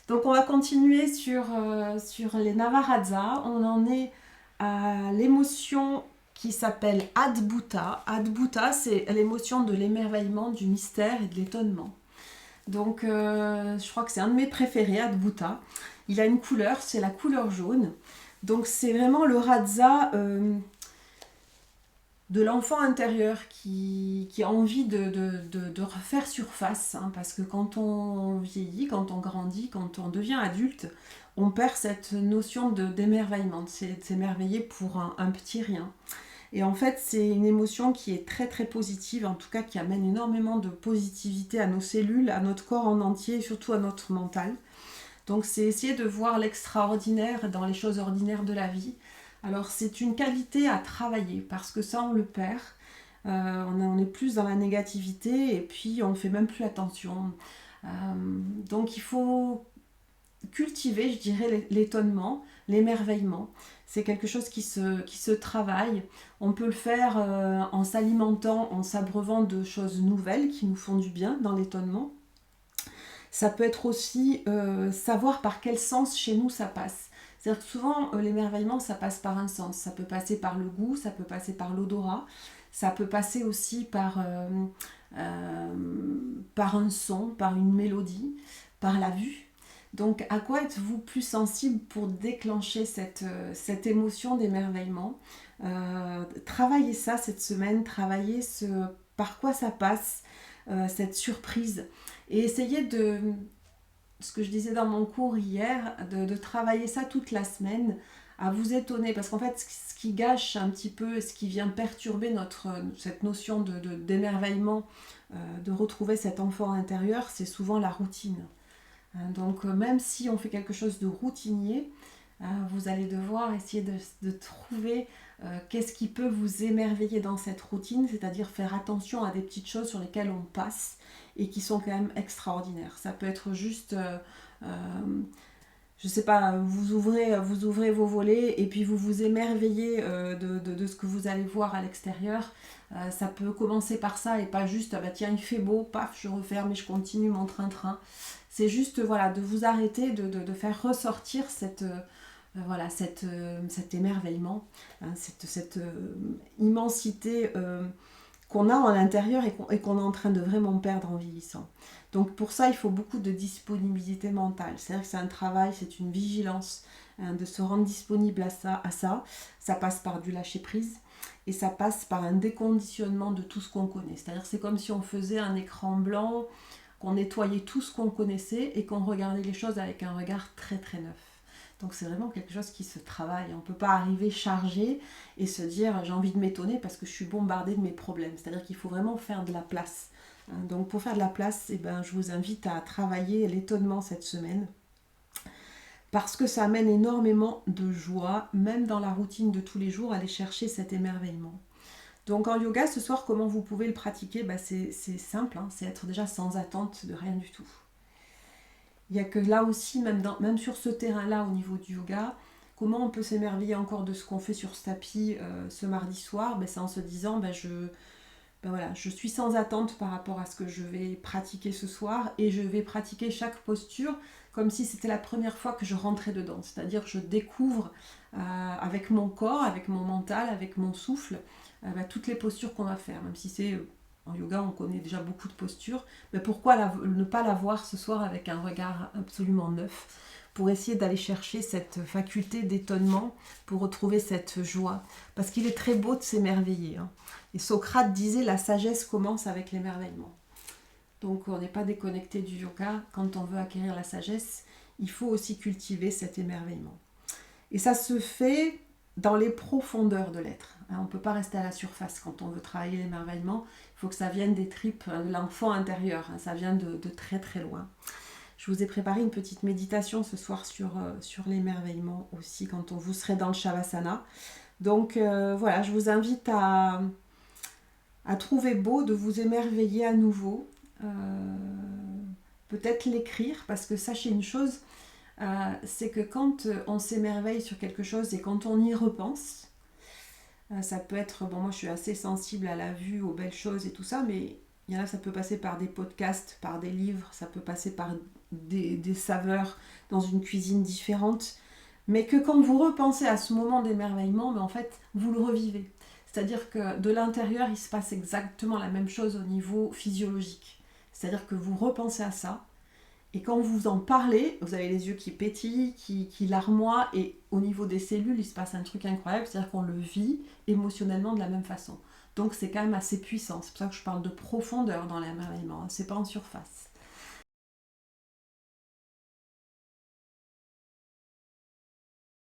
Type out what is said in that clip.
Donc on va continuer sur les Navaraja. On en est à l'émotion qui s'appelle Adbhuta. Adbhuta, c'est l'émotion de l'émerveillement, du mystère et de l'étonnement. Donc je crois que c'est un de mes préférés, Adbhuta. Il a une couleur, c'est la couleur jaune. Donc c'est vraiment le Raja de l'enfant intérieur qui a envie de refaire surface, hein, parce que quand on vieillit, quand on grandit, quand on devient adulte, on perd cette notion d'émerveillement, de s'émerveiller pour un petit rien. Et en fait, c'est une émotion qui est très très positive, en tout cas qui amène énormément de positivité à nos cellules, à notre corps en entier et surtout à notre mental. Donc c'est essayer de voir l'extraordinaire dans les choses ordinaires de la vie. Alors c'est une qualité à travailler parce que ça on le perd. On est plus dans la négativité et puis on ne fait même plus attention. Euh, donc il faut cultiver, je dirais, l'étonnement, l'émerveillement. C'est quelque chose qui se travaille. On peut le faire en s'alimentant, en s'abreuvant de choses nouvelles qui nous font du bien dans l'étonnement. Ça peut être aussi savoir par quel sens chez nous ça passe. C'est-à-dire que souvent, l'émerveillement, ça passe par un sens. Ça peut passer par le goût, ça peut passer par l'odorat, ça peut passer aussi par un son, par une mélodie, par la vue. Donc, à quoi êtes-vous plus sensible pour déclencher cette émotion d'émerveillement? Travaillez ça cette semaine, travaillez par quoi ça passe, cette surprise. Et essayez ce que je disais dans mon cours hier, de travailler ça toute la semaine, à vous étonner. Parce qu'en fait, ce qui gâche un petit peu, ce qui vient perturber cette notion d'émerveillement, de retrouver cet enfant intérieur, c'est souvent la routine. Donc même si on fait quelque chose de routinier, vous allez devoir essayer de trouver qu'est-ce qui peut vous émerveiller dans cette routine, c'est-à-dire faire attention à des petites choses sur lesquelles on passe et qui sont quand même extraordinaires. Ça peut être juste, je sais pas, vous ouvrez vos volets et puis vous vous émerveillez de ce que vous allez voir à l'extérieur. Ça peut commencer par ça et pas juste, ah bah tiens il fait beau, paf, je referme et je continue mon train-train. C'est juste voilà, de vous arrêter, de faire ressortir cet émerveillement, hein, cette immensité qu'on a en l'intérieur et qu'on est en train de vraiment perdre en vieillissant. Donc pour ça, il faut beaucoup de disponibilité mentale. C'est-à-dire que c'est un travail, c'est une vigilance, hein, de se rendre disponible à ça. Ça passe par du lâcher-prise et ça passe par un déconditionnement de tout ce qu'on connaît. C'est-à-dire que c'est comme si on faisait un écran blanc, qu'on nettoyait tout ce qu'on connaissait et qu'on regardait les choses avec un regard très très neuf. Donc c'est vraiment quelque chose qui se travaille. On ne peut pas arriver chargé et se dire j'ai envie de m'étonner parce que je suis bombardée de mes problèmes. C'est-à-dire qu'il faut vraiment faire de la place. Donc pour faire de la place, eh ben, je vous invite à travailler l'étonnement cette semaine parce que ça amène énormément de joie, même dans la routine de tous les jours, aller chercher cet émerveillement. Donc en yoga, ce soir, comment vous pouvez le pratiquer? C'est simple, hein, c'est être déjà sans attente de rien du tout. Il n'y a que là aussi, même sur ce terrain-là, au niveau du yoga, comment on peut s'émerveiller encore de ce qu'on fait sur ce tapis ce mardi soir? C'est en se disant, je suis sans attente par rapport à ce que je vais pratiquer ce soir et je vais pratiquer chaque posture comme si c'était la première fois que je rentrais dedans. C'est-à-dire que je découvre avec mon corps, avec mon mental, avec mon souffle, toutes les postures qu'on va faire, même si c'est en yoga on connaît déjà beaucoup de postures, mais pourquoi ne pas la voir ce soir avec un regard absolument neuf pour essayer d'aller chercher cette faculté d'étonnement, pour retrouver cette joie, parce qu'il est très beau de s'émerveiller, hein. Et Socrate disait la sagesse commence avec l'émerveillement. Donc on n'est pas déconnecté du yoga. Quand on veut acquérir la sagesse, il faut aussi cultiver cet émerveillement. Et ça se fait dans les profondeurs de l'être. On ne peut pas rester à la surface quand on veut travailler l'émerveillement. Il faut que ça vienne des tripes, de l'enfant intérieur. Ça vient de très très loin. Je vous ai préparé une petite méditation ce soir sur l'émerveillement aussi, quand vous serez dans le Shavasana. Donc voilà, je vous invite à trouver beau de vous émerveiller à nouveau. Peut-être l'écrire, parce que sachez une chose, c'est que quand on s'émerveille sur quelque chose et quand on y repense, ça peut être, moi je suis assez sensible à la vue, aux belles choses et tout ça, mais il y en a, ça peut passer par des podcasts, par des livres, ça peut passer par des saveurs dans une cuisine différente, mais que quand vous repensez à ce moment d'émerveillement, mais en fait, vous le revivez. C'est-à-dire que de l'intérieur, il se passe exactement la même chose au niveau physiologique. C'est-à-dire que vous repensez à ça, et quand vous en parlez, vous avez les yeux qui pétillent, qui larmoient, et au niveau des cellules, il se passe un truc incroyable, c'est-à-dire qu'on le vit émotionnellement de la même façon. Donc c'est quand même assez puissant, c'est pour ça que je parle de profondeur dans l'émerveillement, c'est pas en surface.